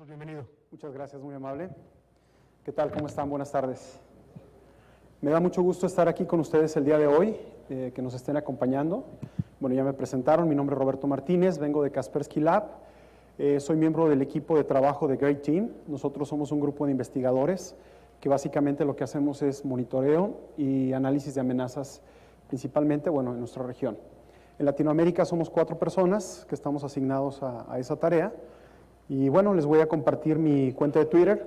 Bienvenido. Muchas gracias, muy amable. ¿Qué tal? ¿Cómo están? Buenas tardes. Me da mucho gusto estar aquí con ustedes el día de hoy, que nos estén acompañando. Bueno, ya me presentaron, mi nombre es Roberto Martínez, vengo de Kaspersky Lab, soy miembro del equipo de trabajo de Great Team. Nosotros somos un grupo de investigadores que básicamente lo que hacemos es monitoreo y análisis de amenazas, principalmente, bueno, en nuestra región. En Latinoamérica somos 4 personas que estamos asignados a esa tarea. Y bueno, les voy a compartir mi cuenta de Twitter,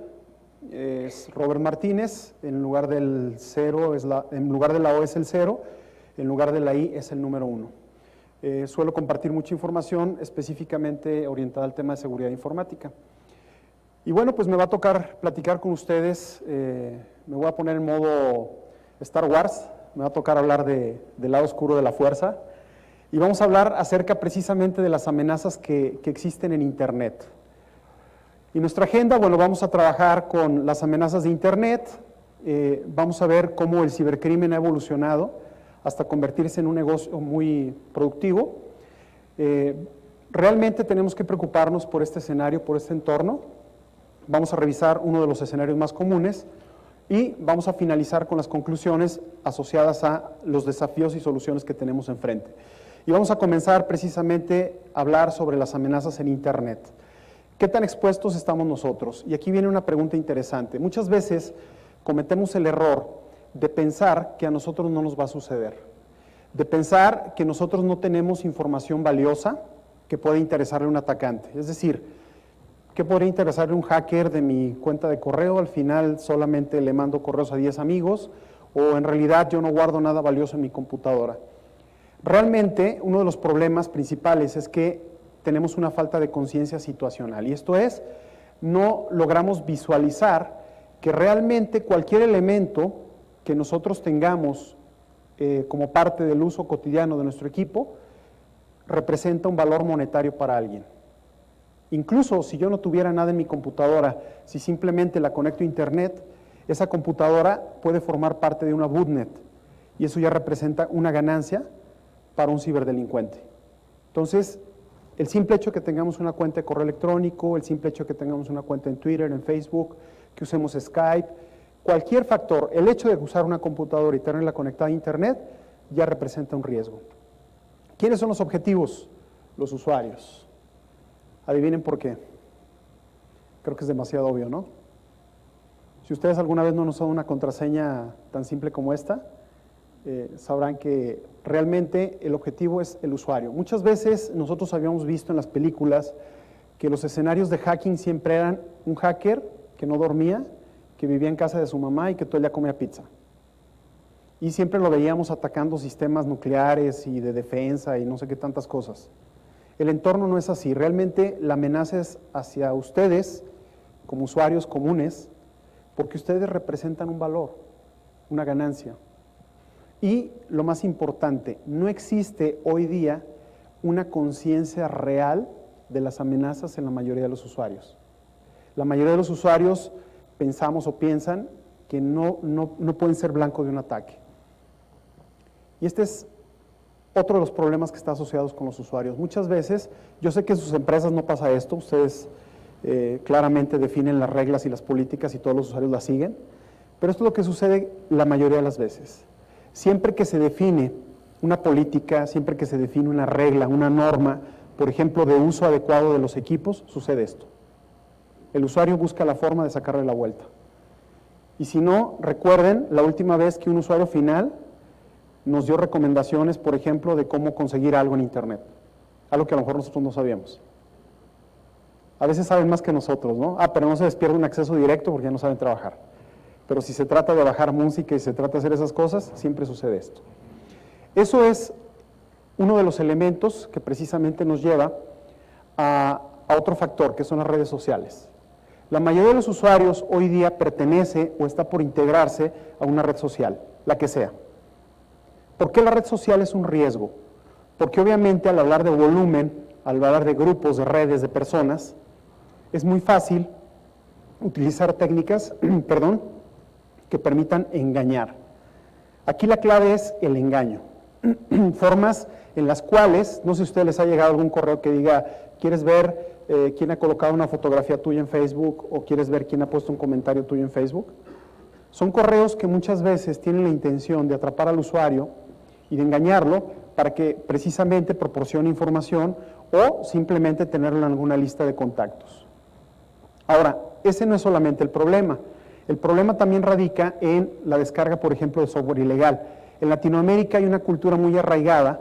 es Robert Martínez, en lugar del 0, en lugar de la O es el 0, en lugar de la I es el número 1. Suelo compartir mucha información específicamente orientada al tema de seguridad informática. Y bueno, pues me va a tocar platicar con ustedes, me voy a poner en modo Star Wars, me va a tocar hablar del lado oscuro de la fuerza, y vamos a hablar acerca precisamente de las amenazas que existen en Internet. Y nuestra agenda, bueno, vamos a trabajar con las amenazas de Internet, vamos a ver cómo el cibercrimen ha evolucionado hasta convertirse en un negocio muy productivo. Realmente tenemos que preocuparnos por este escenario, por este entorno. Vamos a revisar uno de los escenarios más comunes y vamos a finalizar con las conclusiones asociadas a los desafíos y soluciones que tenemos enfrente. Y vamos a comenzar precisamente a hablar sobre las amenazas en Internet. ¿Qué tan expuestos estamos nosotros? Y aquí viene una pregunta interesante. Muchas veces cometemos el error de pensar que a nosotros no nos va a suceder, de pensar que nosotros no tenemos información valiosa que puede interesarle a un atacante. Es decir, ¿qué podría interesarle a un hacker de mi cuenta de correo? Al final solamente le mando correos a 10 amigos, o en realidad yo no guardo nada valioso en mi computadora. Realmente, uno de los problemas principales es que tenemos una falta de conciencia situacional, y esto es, no logramos visualizar que realmente cualquier elemento que nosotros tengamos como parte del uso cotidiano de nuestro equipo representa un valor monetario para alguien. Incluso si yo no tuviera nada en mi computadora, si simplemente la conecto a Internet, esa computadora puede formar parte de una bootnet, y eso ya representa una ganancia para un ciberdelincuente. Entonces, el simple hecho de que tengamos una cuenta de correo electrónico, el simple hecho de que tengamos una cuenta en Twitter, en Facebook, que usemos Skype, cualquier factor, el hecho de usar una computadora y tenerla conectada a Internet, ya representa un riesgo. ¿Quiénes son los objetivos? Los usuarios. Adivinen por qué. Creo que es demasiado obvio, ¿no? Si ustedes alguna vez no han usado una contraseña tan simple como esta, sabrán que realmente el objetivo es el usuario. Muchas veces nosotros habíamos visto en las películas que los escenarios de hacking siempre eran un hacker que no dormía, que vivía en casa de su mamá y que todo el día comía pizza. Y siempre lo veíamos atacando sistemas nucleares y de defensa y no sé qué tantas cosas. El entorno no es así. Realmente la amenaza es hacia ustedes como usuarios comunes, porque ustedes representan un valor, una ganancia. Y lo más importante, no existe hoy día una conciencia real de las amenazas en la mayoría de los usuarios. La mayoría de los usuarios pensamos o piensan que no pueden ser blanco de un ataque. Y este es otro de los problemas que está asociados con los usuarios. Muchas veces, yo sé que en sus empresas no pasa esto, ustedes claramente definen las reglas y las políticas y todos los usuarios las siguen, pero esto es lo que sucede la mayoría de las veces. Siempre que se define una política, siempre que se define una regla, una norma, por ejemplo, de uso adecuado de los equipos, sucede esto. El usuario busca la forma de sacarle la vuelta. Y si no, recuerden la última vez que un usuario final nos dio recomendaciones, por ejemplo, de cómo conseguir algo en Internet. Algo que a lo mejor nosotros no sabíamos. A veces saben más que nosotros, ¿no? Pero no se les pierde un acceso directo porque ya no saben trabajar. Pero si se trata de bajar música y se trata de hacer esas cosas, siempre sucede esto. Eso es uno de los elementos que precisamente nos lleva a otro factor, que son las redes sociales. La mayoría de los usuarios hoy día pertenece o está por integrarse a una red social, la que sea. ¿Por qué la red social es un riesgo? Porque obviamente al hablar de volumen, al hablar de grupos, de redes, de personas, es muy fácil utilizar técnicas, que permitan engañar. Aquí la clave es el engaño. Formas en las cuales, no sé si a ustedes les ha llegado algún correo que diga, ¿quieres ver quién ha colocado una fotografía tuya en Facebook o quieres ver quién ha puesto un comentario tuyo en Facebook. Son correos que muchas veces tienen la intención de atrapar al usuario y de engañarlo para que precisamente proporcione información o simplemente tenerlo en alguna lista de contactos. Ahora, ese no es solamente el problema. El problema también radica en la descarga, por ejemplo, de software ilegal. En Latinoamérica hay una cultura muy arraigada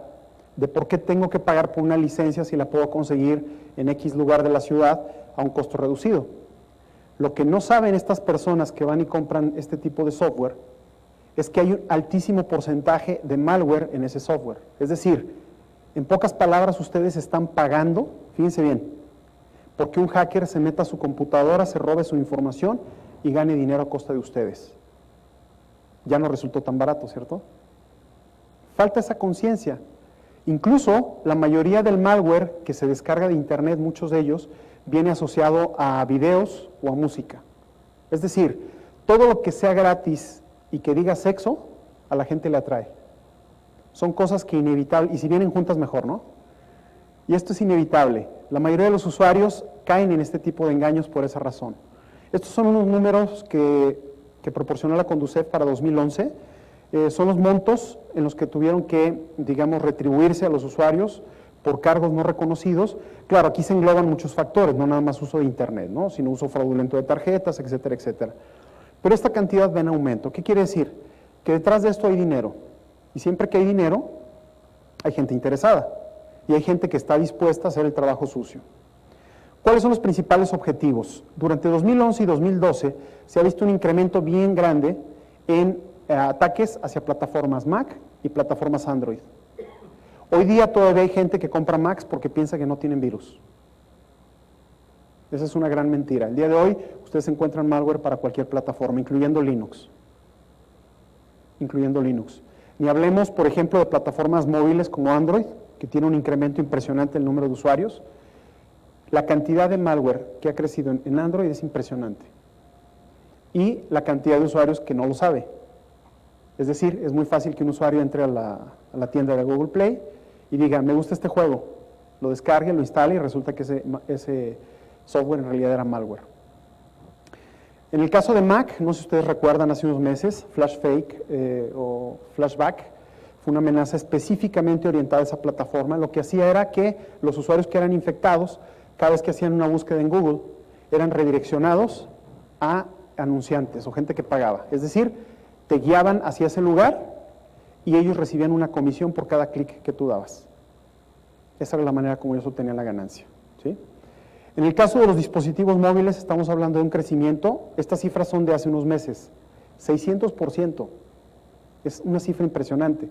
de por qué tengo que pagar por una licencia si la puedo conseguir en X lugar de la ciudad a un costo reducido. Lo que no saben estas personas que van y compran este tipo de software es que hay un altísimo porcentaje de malware en ese software. Es decir, en pocas palabras ustedes están pagando, fíjense bien, porque un hacker se meta a su computadora, se robe su información y gane dinero a costa de ustedes. Ya no resultó tan barato, ¿cierto? Falta esa conciencia. Incluso la mayoría del malware que se descarga de internet, muchos de ellos, viene asociado a videos o a música. Es decir, todo lo que sea gratis y que diga sexo, a la gente le atrae. Son cosas que inevitable, y si vienen juntas mejor, ¿no? Y esto es inevitable. La mayoría de los usuarios caen en este tipo de engaños por esa razón. Estos son unos números que proporcionó la Conducef para 2011. Son los montos en los que tuvieron que, digamos, retribuirse a los usuarios por cargos no reconocidos. Claro, aquí se engloban muchos factores, no nada más uso de internet, ¿no? Sino uso fraudulento de tarjetas, etcétera, etcétera. Pero esta cantidad va en aumento. ¿Qué quiere decir? Que detrás de esto hay dinero. Y siempre que hay dinero, hay gente interesada. Y hay gente que está dispuesta a hacer el trabajo sucio. ¿Cuáles son los principales objetivos? Durante 2011 y 2012 se ha visto un incremento bien grande en ataques hacia plataformas Mac y plataformas Android. Hoy día todavía hay gente que compra Macs porque piensa que no tienen virus. Esa es una gran mentira. El día de hoy ustedes encuentran malware para cualquier plataforma, incluyendo Linux. Ni hablemos, por ejemplo, de plataformas móviles como Android, que tiene un incremento impresionante en el número de usuarios. La cantidad de malware que ha crecido en Android es impresionante. Y la cantidad de usuarios que no lo sabe. Es decir, es muy fácil que un usuario entre a la tienda de Google Play y diga, me gusta este juego, lo descargue, lo instale y resulta que ese software en realidad era malware. En el caso de Mac, no sé si ustedes recuerdan hace unos meses, FlashFake o Flashback, fue una amenaza específicamente orientada a esa plataforma. Lo que hacía era que los usuarios que eran infectados, cada vez que hacían una búsqueda en Google, eran redireccionados a anunciantes o gente que pagaba. Es decir, te guiaban hacia ese lugar y ellos recibían una comisión por cada clic que tú dabas. Esa era la manera como ellos obtenían la ganancia, ¿sí? En el caso de los dispositivos móviles estamos hablando de un crecimiento, estas cifras son de hace unos meses, 600%, es una cifra impresionante.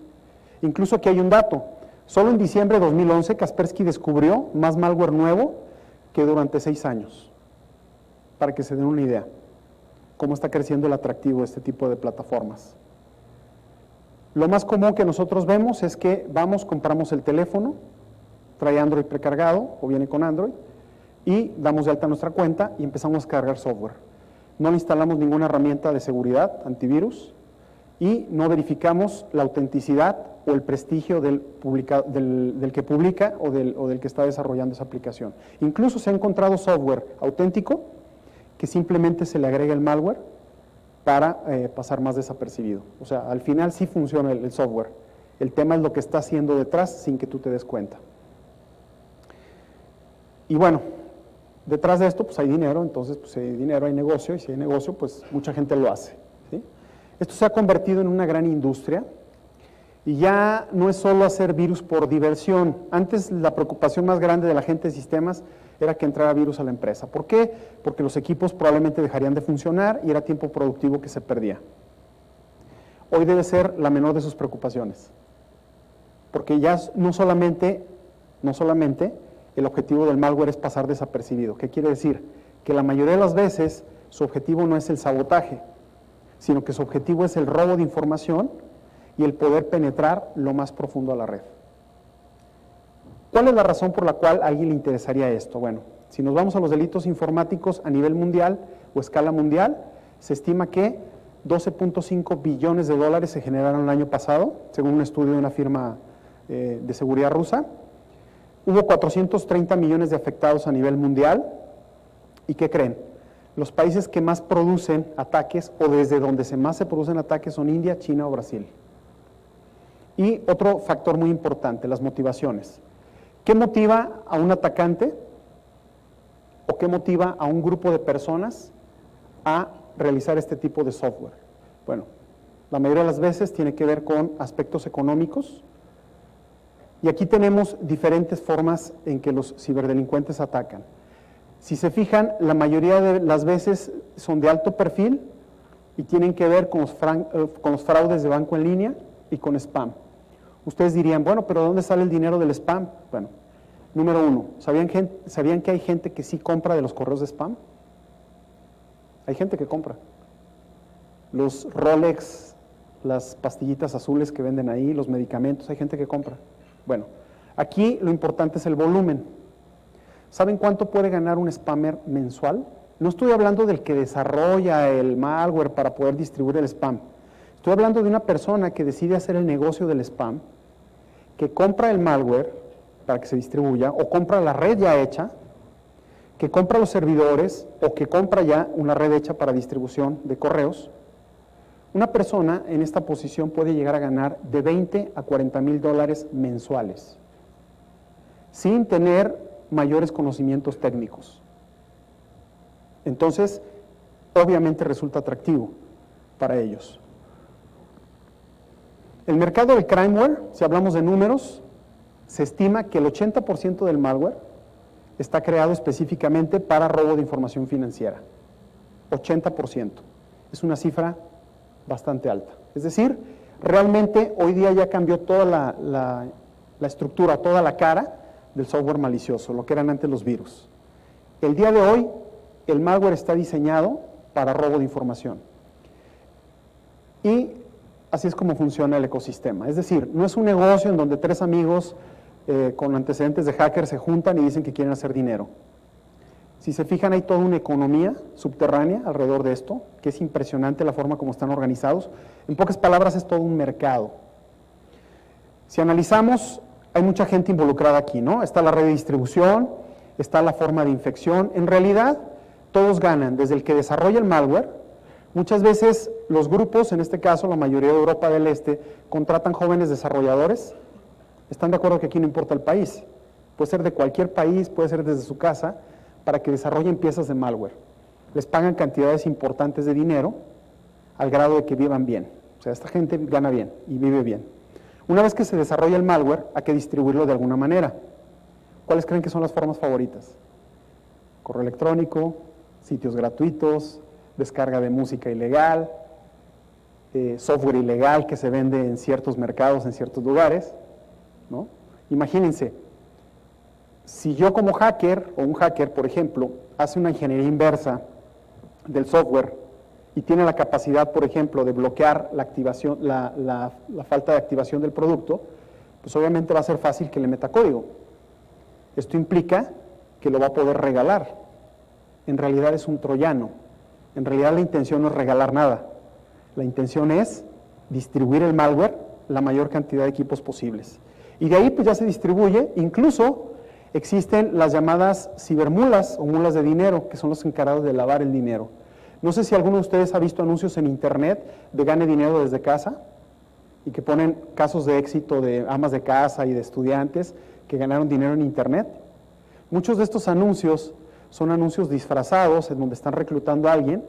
Incluso aquí hay un dato, solo en diciembre de 2011 Kaspersky descubrió más malware nuevo que durante 6 años, para que se den una idea cómo está creciendo el atractivo de este tipo de plataformas. Lo más común que nosotros vemos es que vamos, compramos el teléfono, trae Android precargado o viene con Android, y damos de alta nuestra cuenta y empezamos a cargar software. No le instalamos ninguna herramienta de seguridad, antivirus, y no verificamos la autenticidad o el prestigio del que publica o del que está desarrollando esa aplicación. Incluso se ha encontrado software auténtico que simplemente se le agrega el malware para pasar más desapercibido. O sea, al final sí funciona el software. El tema es lo que está haciendo detrás sin que tú te des cuenta. Y bueno, detrás de esto pues hay dinero, entonces pues si hay dinero hay negocio, y si hay negocio pues mucha gente lo hace, ¿sí? Esto se ha convertido en una gran industria y ya no es solo hacer virus por diversión. Antes la preocupación más grande de la gente de sistemas era que entrara virus a la empresa. ¿Por qué? Porque los equipos probablemente dejarían de funcionar y era tiempo productivo que se perdía. Hoy debe ser la menor de sus preocupaciones, porque ya no solamente el objetivo del malware es pasar desapercibido. ¿Qué quiere decir? Que la mayoría de las veces su objetivo no es el sabotaje, sino que su objetivo es el robo de información y el poder penetrar lo más profundo a la red. ¿Cuál es la razón por la cual a alguien le interesaría esto? Bueno, si nos vamos a los delitos informáticos a nivel mundial o escala mundial, se estima que 12.5 billones de dólares se generaron el año pasado, según un estudio de una firma de seguridad rusa. Hubo 430 millones de afectados a nivel mundial. ¿Y qué creen? Los países que más producen ataques o desde donde más se producen ataques son India, China o Brasil. Y otro factor muy importante, las motivaciones. ¿Qué motiva a un atacante o qué motiva a un grupo de personas a realizar este tipo de software? Bueno, la mayoría de las veces tiene que ver con aspectos económicos. Y aquí tenemos diferentes formas en que los ciberdelincuentes atacan. Si se fijan, la mayoría de las veces son de alto perfil y tienen que ver con los fraudes de banco en línea y con spam. Ustedes dirían, bueno, pero ¿de dónde sale el dinero del spam? Bueno, número uno, ¿sabían que hay gente que sí compra de los correos de spam? Hay gente que compra. Los Rolex, las pastillitas azules que venden ahí, los medicamentos, hay gente que compra. Bueno, aquí lo importante es el volumen. ¿Saben cuánto puede ganar un spammer mensual? No estoy hablando del que desarrolla el malware para poder distribuir el spam. Estoy hablando de una persona que decide hacer el negocio del spam, que compra el malware para que se distribuya, o compra la red ya hecha, que compra los servidores, o que compra ya una red hecha para distribución de correos. Una persona en esta posición puede llegar a ganar de 20 a 40 mil dólares mensuales, sin tener mayores conocimientos técnicos. Entonces, obviamente resulta atractivo para ellos. El mercado del crimeware, si hablamos de números, se estima que el 80% del malware está creado específicamente para robo de información financiera. 80%. Es una cifra bastante alta. Es decir, realmente hoy día ya cambió toda la estructura, toda la cara del software malicioso, lo que eran antes los virus. El día de hoy, el malware está diseñado para robo de información. Y así es como funciona el ecosistema. Es decir, no es un negocio en donde tres amigos con antecedentes de hacker se juntan y dicen que quieren hacer dinero. Si se fijan, hay toda una economía subterránea alrededor de esto, que es impresionante la forma como están organizados. En pocas palabras, es todo un mercado. Si analizamos, hay mucha gente involucrada aquí, ¿no? Está la red de distribución, está la forma de infección. En realidad, todos ganan, desde el que desarrolla el malware. Muchas veces los grupos, en este caso la mayoría de Europa del Este, contratan jóvenes desarrolladores. ¿Están de acuerdo que aquí no importa el país? Puede ser de cualquier país, puede ser desde su casa, para que desarrollen piezas de malware. Les pagan cantidades importantes de dinero al grado de que vivan bien. O sea, esta gente gana bien y vive bien. Una vez que se desarrolla el malware, hay que distribuirlo de alguna manera. ¿Cuáles creen que son las formas favoritas? Correo electrónico, sitios gratuitos, descarga de música ilegal, software ilegal que se vende en ciertos mercados, en ciertos lugares, ¿no? Imagínense, si yo como hacker, o un hacker, por ejemplo, hace una ingeniería inversa del software y tiene la capacidad, por ejemplo, de bloquear la activación, la falta de activación del producto, pues obviamente va a ser fácil que le meta código. Esto implica que lo va a poder regalar. En realidad es un troyano. En realidad la intención no es regalar nada. La intención es distribuir el malware la mayor cantidad de equipos posibles. Y de ahí pues ya se distribuye, incluso existen las llamadas cibermulas o mulas de dinero, que son los encargados de lavar el dinero. No sé si alguno de ustedes ha visto anuncios en internet de gane dinero desde casa y que ponen casos de éxito de amas de casa y de estudiantes que ganaron dinero en internet. Muchos de estos anuncios son anuncios disfrazados en donde están reclutando a alguien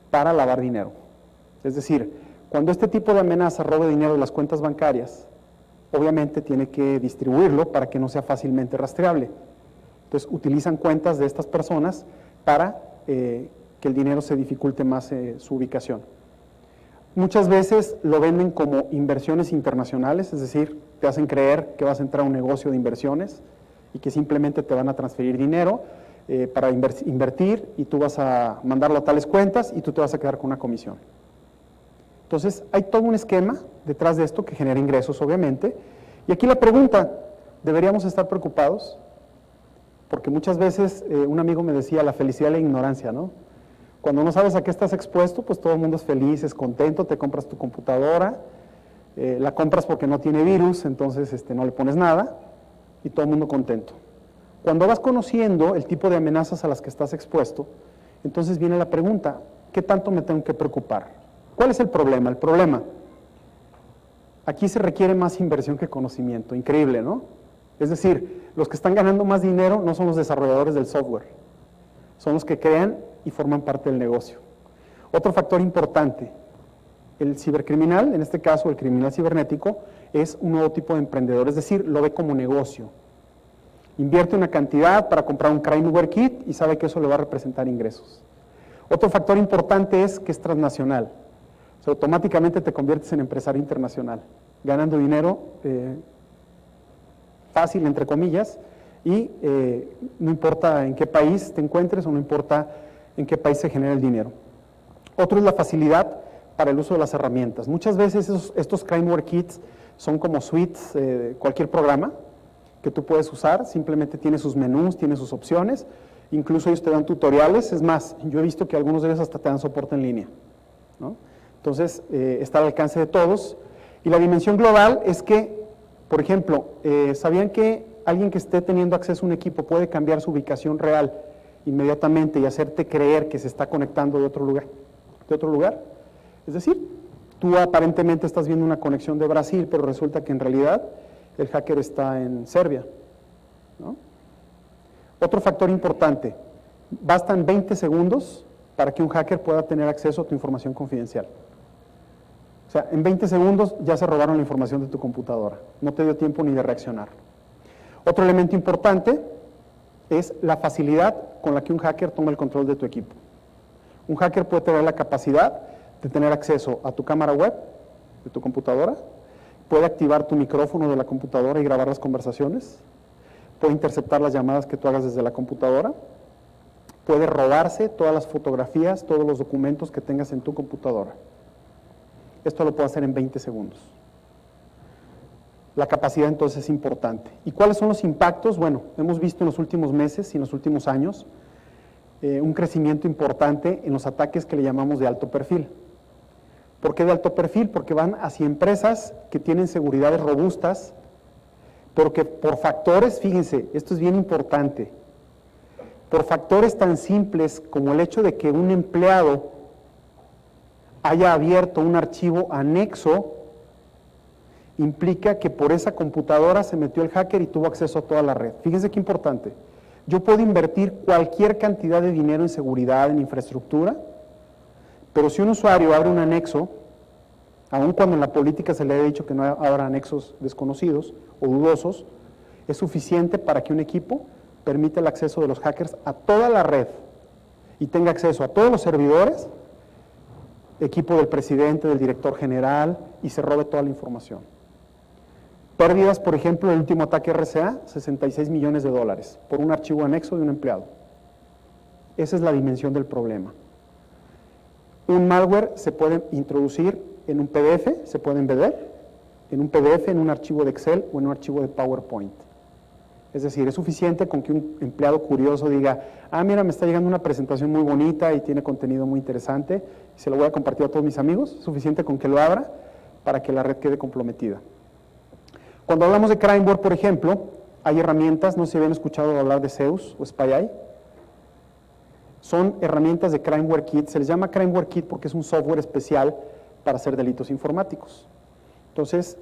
para lavar dinero. Es decir, cuando este tipo de amenaza robe dinero de las cuentas bancarias, obviamente tiene que distribuirlo para que no sea fácilmente rastreable. Entonces utilizan cuentas de estas personas para que el dinero se dificulte más su ubicación. Muchas veces lo venden como inversiones internacionales, es decir, te hacen creer que vas a entrar a un negocio de inversiones y que simplemente te van a transferir dinero para invertir y tú vas a mandarlo a tales cuentas y tú te vas a quedar con una comisión. Entonces, hay todo un esquema detrás de esto que genera ingresos, obviamente. Y aquí la pregunta, ¿deberíamos estar preocupados? Porque muchas veces un amigo me decía, la felicidad y la ignorancia, ¿no? Cuando no sabes a qué estás expuesto, pues todo el mundo es feliz, es contento, te compras tu computadora, la compras porque no tiene virus, entonces no le pones nada, y todo el mundo contento. Cuando vas conociendo el tipo de amenazas a las que estás expuesto, entonces viene la pregunta, ¿qué tanto me tengo que preocupar? ¿Cuál es el problema? El problema, aquí se requiere más inversión que conocimiento, increíble, ¿no? Es decir, los que están ganando más dinero no son los desarrolladores del software, son los que crean y forman parte del negocio. Otro factor importante, el cibercriminal, en este caso el criminal cibernético, es un nuevo tipo de emprendedor, es decir, lo ve como negocio. Invierte una cantidad para comprar un crimeware kit y sabe que eso le va a representar ingresos. Otro factor importante es que es transnacional. O sea, automáticamente te conviertes en empresario internacional, ganando dinero fácil, entre comillas, y no importa en qué país te encuentres o no importa en qué país se genera el dinero. Otro es la facilidad para el uso de las herramientas. Muchas veces estos crimeware kits son como suites, cualquier programa que tú puedes usar, simplemente tiene sus menús, tiene sus opciones, incluso ellos te dan tutoriales, es más, yo he visto que algunos de ellos hasta te dan soporte en línea, ¿no? Entonces, está al alcance de todos. Y la dimensión global es que, por ejemplo, ¿sabían que alguien que esté teniendo acceso a un equipo puede cambiar su ubicación real inmediatamente y hacerte creer que se está conectando de otro lugar? Es decir, tú aparentemente estás viendo una conexión de Brasil, pero resulta que en realidad el hacker está en Serbia, ¿no? Otro factor importante, bastan 20 segundos para que un hacker pueda tener acceso a tu información confidencial. O sea, en 20 segundos ya se robaron la información de tu computadora, no te dio tiempo ni de reaccionar. Otro elemento importante es la facilidad con la que un hacker toma el control de tu equipo. Un hacker puede tener la capacidad de tener acceso a tu cámara web de tu computadora, puede activar tu micrófono de la computadora y grabar las conversaciones, puede interceptar las llamadas que tú hagas desde la computadora, puede robarse todas las fotografías, todos los documentos que tengas en tu computadora. Esto lo puede hacer en 20 segundos. La capacidad entonces es importante. ¿Y cuáles son los impactos? Bueno, hemos visto en los últimos meses y en los últimos años un crecimiento importante en los ataques que le llamamos de alto perfil. ¿Por qué de alto perfil? Porque van hacia empresas que tienen seguridades robustas, pero que por factores, fíjense, esto es bien importante, por factores tan simples como el hecho de que un empleado haya abierto un archivo anexo, implica que por esa computadora se metió el hacker y tuvo acceso a toda la red. Fíjense qué importante. Yo puedo invertir cualquier cantidad de dinero en seguridad, en infraestructura, pero si un usuario abre un anexo, aun cuando en la política se le haya dicho que no habrá anexos desconocidos o dudosos, es suficiente para que un equipo permita el acceso de los hackers a toda la red y tenga acceso a todos los servidores, equipo del presidente, del director general, y se robe toda la información. Pérdidas, por ejemplo, el último ataque RCA, 66 millones de dólares por un archivo anexo de un empleado. Esa es la dimensión del problema. Un malware se puede introducir en un PDF, se puede embeder en un PDF, en un archivo de Excel o en un archivo de PowerPoint. Es decir, es suficiente con que un empleado curioso diga, ah, mira, me está llegando una presentación muy bonita y tiene contenido muy interesante, y se lo voy a compartir a todos mis amigos, es suficiente con que lo abra para que la red quede comprometida. Cuando hablamos de crimeware, por ejemplo, hay herramientas, no sé si habían escuchado hablar de Zeus o SpyEye, son herramientas de crimeware kit, se les llama crimeware kit porque es un software especial para hacer delitos informáticos. Entonces,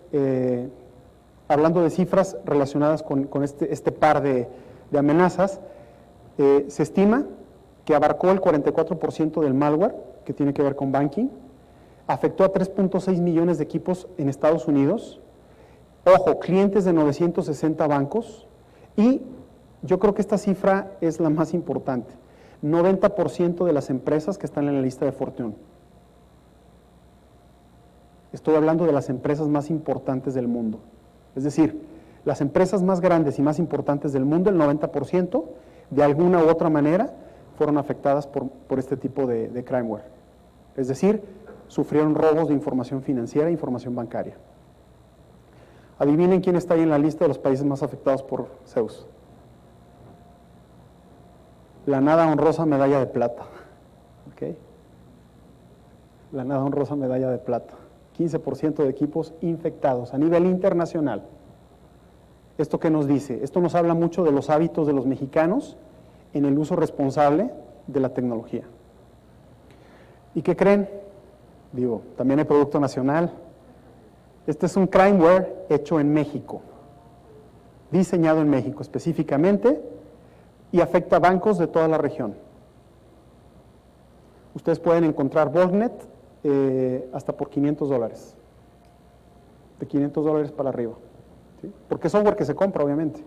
hablando de cifras relacionadas con este par de amenazas, se estima que abarcó el 44% del malware que tiene que ver con banking, afectó a 3.6 millones de equipos en Estados Unidos, ojo, clientes de 960 bancos, y yo creo que esta cifra es la más importante, 90% de las empresas que están en la lista de Fortune. Estoy hablando de las empresas más importantes del mundo. Es decir, las empresas más grandes y más importantes del mundo, el 90%, de alguna u otra manera, fueron afectadas por este tipo de crimeware. Es decir, sufrieron robos de información financiera e información bancaria. Adivinen quién está ahí en la lista de los países más afectados por Zeus. La nada honrosa medalla de plata. ¿Okay? La nada honrosa medalla de plata. 15% de equipos infectados a nivel internacional. ¿Esto qué nos dice? Esto nos habla mucho de los hábitos de los mexicanos en el uso responsable de la tecnología. ¿Y qué creen? Digo, también hay producto nacional. Este es un crimeware hecho en México, diseñado en México específicamente, y afecta a bancos de toda la región. Ustedes pueden encontrar Botnet hasta por $500, de $500 para arriba, ¿sí? Porque es software que se compra, obviamente.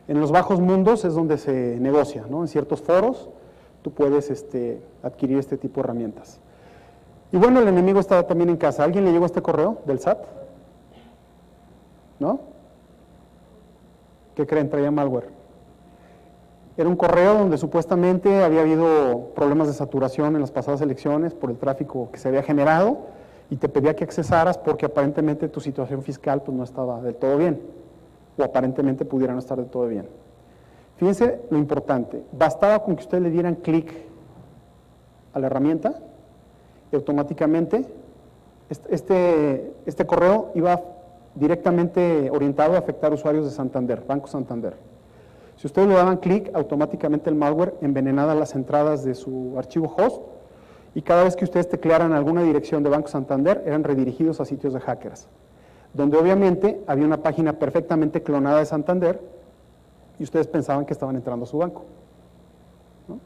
En los bajos mundos es donde se negocia, ¿no? En ciertos foros tú puedes adquirir este tipo de herramientas. Y bueno, el enemigo está también en casa. ¿Alguien le llegó este correo del SAT? ¿No? ¿Qué creen? Traía malware. Era un correo donde supuestamente había habido problemas de saturación en las pasadas elecciones por el tráfico que se había generado y te pedía que accesaras porque aparentemente tu situación fiscal pues, no estaba del todo bien, o aparentemente pudiera no estar del todo bien. Fíjense lo importante, bastaba con que ustedes le dieran clic a la herramienta y automáticamente este correo iba directamente orientado a afectar usuarios de Santander, Banco Santander. Si ustedes le daban clic, automáticamente el malware envenenaba las entradas de su archivo host y cada vez que ustedes teclearan alguna dirección de Banco Santander, eran redirigidos a sitios de hackers, donde obviamente había una página perfectamente clonada de Santander y ustedes pensaban que estaban entrando a su banco, ¿no?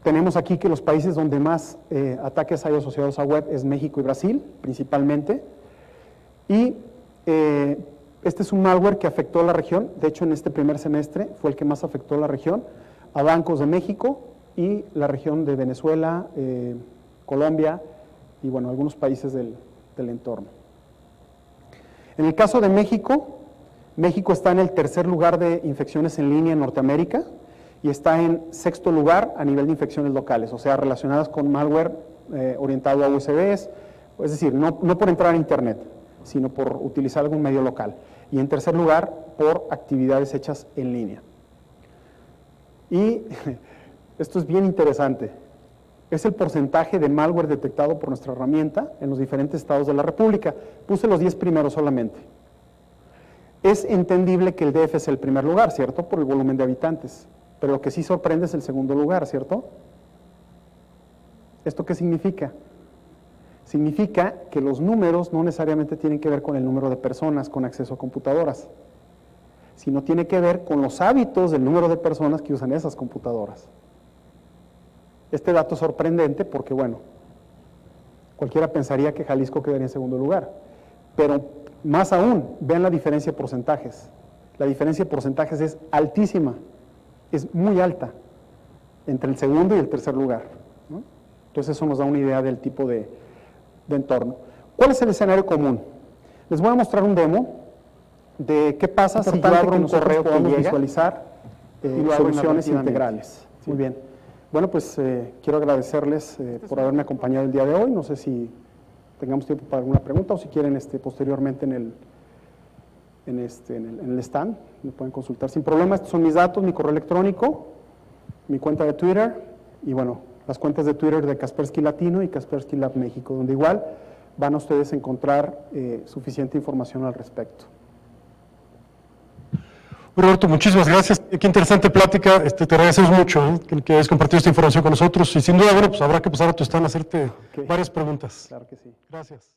Tenemos aquí que los países donde más ataques hay asociados a web es México y Brasil, principalmente, y este es un malware que afectó a la región. De hecho, en este primer semestre fue el que más afectó a la región, a bancos de México y la región de Venezuela, Colombia y, bueno, algunos países del entorno. En el caso de México, México está en el tercer lugar de infecciones en línea en Norteamérica y está en sexto lugar a nivel de infecciones locales, o sea, relacionadas con malware orientado a USBs, es decir, no por entrar a Internet, sino por utilizar algún medio local. Y en tercer lugar, por actividades hechas en línea. Y esto es bien interesante. Es el porcentaje de malware detectado por nuestra herramienta en los diferentes estados de la República. Puse los 10 primeros solamente. Es entendible que el DF es el primer lugar, ¿cierto? Por el volumen de habitantes. Pero lo que sí sorprende es el segundo lugar, ¿cierto? ¿Esto qué significa? Significa que los números no necesariamente tienen que ver con el número de personas con acceso a computadoras, sino tiene que ver con los hábitos del número de personas que usan esas computadoras. Este dato es sorprendente porque, bueno, cualquiera pensaría que Jalisco quedaría en segundo lugar, pero más aún, vean la diferencia de porcentajes. La diferencia de porcentajes es altísima, es muy alta, entre el segundo y el tercer lugar, ¿no? Entonces eso nos da una idea del tipo de entorno. ¿Cuál es el escenario común? Les voy a mostrar un demo de qué pasa si yo abro un correo que llega visualizar soluciones integrales. Sí. Muy bien. Bueno, pues quiero agradecerles por haberme acompañado el día de hoy. No sé si tengamos tiempo para alguna pregunta o si quieren posteriormente en el stand, me pueden consultar sin problema. Estos son mis datos, mi correo electrónico, mi cuenta de Twitter y bueno, las cuentas de Twitter de Kaspersky Latino y Kaspersky Lab México, donde igual van a ustedes a encontrar suficiente información al respecto. Roberto, muchísimas gracias. Qué interesante plática. Te agradecemos mucho que hayas compartido esta información con nosotros y sin duda, bueno, pues habrá que pasar a tu stand a hacerte varias preguntas. Claro que sí. Gracias.